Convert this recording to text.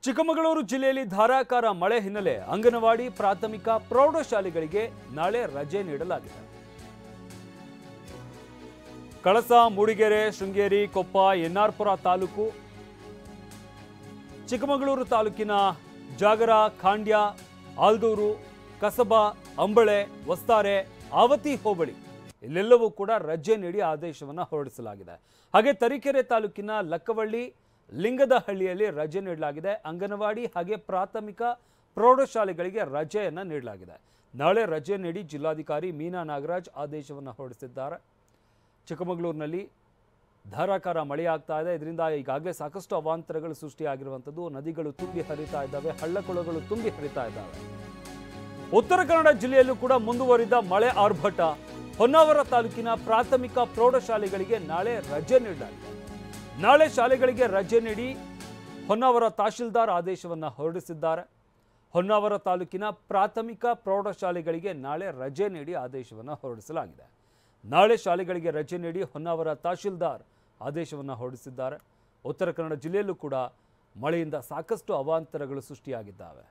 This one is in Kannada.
ಚಿಕ್ಕಮಗಳೂರು ಜಿಲ್ಲೆಯಲ್ಲಿ ಧಾರಾಕಾರ ಮಳೆ ಹಿನ್ನೆಲೆ ಅಂಗನವಾಡಿ ಪ್ರಾಥಮಿಕ ಪ್ರೌಢಶಾಲೆಗಳಿಗೆ ನಾಳೆ ರಜೆ ನೀಡಲಾಗಿದೆ. ಕಳಸ, ಮೂಡಿಗೆರೆ, ಶೃಂಗೇರಿ, ಕೊಪ್ಪ, ಎನ್ಆರ್ಪುರ ತಾಲೂಕು, ಚಿಕ್ಕಮಗಳೂರು ತಾಲೂಕಿನ ಜಾಗರ, ಖಾಂಡ್ಯ, ಆಲ್ದೂರು, ಕಸಬಾ, ಅಂಬಳೆ, ವಸ್ತಾರೆ, ಆವತಿ ಹೋಬಳಿ ಇಲ್ಲೆಲ್ಲವೂ ಕೂಡ ರಜೆ ನೀಡಿ ಆದೇಶವನ್ನು ಹೊರಡಿಸಲಾಗಿದೆ. ಹಾಗೆ ತರೀಕೆರೆ ತಾಲೂಕಿನ ಲಕ್ಕವಳ್ಳಿ, ಲಿಂಗದಹಳ್ಳಿಯಲ್ಲಿ ರಜೆ ನೀಡಲಾಗಿದೆ. ಅಂಗನವಾಡಿ ಹಾಗೆ ಪ್ರಾಥಮಿಕ ಪ್ರೌಢಶಾಲೆಗಳಿಗೆ ರಜೆಯನ್ನು ನೀಡಲಾಗಿದೆ. ನಾಳೆ ರಜೆ ನೀಡಿ ಜಿಲ್ಲಾಧಿಕಾರಿ ಮೀನಾ ನಾಗರಾಜ್ ಆದೇಶವನ್ನು ಹೊರಡಿಸಿದ್ದಾರೆ. ಚಿಕ್ಕಮಗಳೂರಿನಲ್ಲಿ ಧಾರಾಕಾರ ಮಳೆಯಾಗ್ತಾ ಇದೆ. ಇದರಿಂದ ಈಗಾಗಲೇ ಸಾಕಷ್ಟು ಅವಾಂತರಗಳು ಸೃಷ್ಟಿಯಾಗಿರುವಂಥದ್ದು. ನದಿಗಳು ತುಂಬಿ ಹರಿತಾ ಇದ್ದಾವೆ, ಹಳ್ಳಕೊಳ್ಳಗಳು ತುಂಬಿ ಹರಿತಾ ಇದ್ದಾವೆ. ಉತ್ತರ ಕನ್ನಡ ಜಿಲ್ಲೆಯಲ್ಲೂ ಕೂಡ ಮುಂದುವರಿದ ಮಳೆ ಆರ್ಭಟ. ಹೊನ್ನಾವರ ತಾಲೂಕಿನ ಪ್ರಾಥಮಿಕ ಪ್ರೌಢಶಾಲೆಗಳಿಗೆ ನಾಳೆ ರಜೆ ನೀಡಲಾಗಿದೆ. ನಾಳೆ ಶಾಲೆಗಳಿಗೆ ರಜೆ ನೀಡಿ ಹೊನ್ನಾವರ ತಹಶೀಲ್ದಾರ್ ಆದೇಶವನ್ನು ಹೊರಡಿಸಿದ್ದಾರೆ. ಹೊನ್ನಾವರ ತಾಲೂಕಿನ ಪ್ರಾಥಮಿಕ ಪ್ರೌಢಶಾಲೆಗಳಿಗೆ ನಾಳೆ ರಜೆ ನೀಡಿ ಆದೇಶವನ್ನು ಹೊರಡಿಸಲಾಗಿದೆ. ನಾಳೆ ಶಾಲೆಗಳಿಗೆ ರಜೆ ನೀಡಿ ಹೊನ್ನಾವರ ತಹಶೀಲ್ದಾರ್ ಆದೇಶವನ್ನು ಹೊರಡಿಸಿದ್ದಾರೆ. ಉತ್ತರ ಕನ್ನಡ ಜಿಲ್ಲೆಯಲ್ಲೂ ಕೂಡ ಮಳೆಯಿಂದ ಸಾಕಷ್ಟು ಅವಾಂತರಗಳು ಸೃಷ್ಟಿಯಾಗಿದ್ದಾವೆ.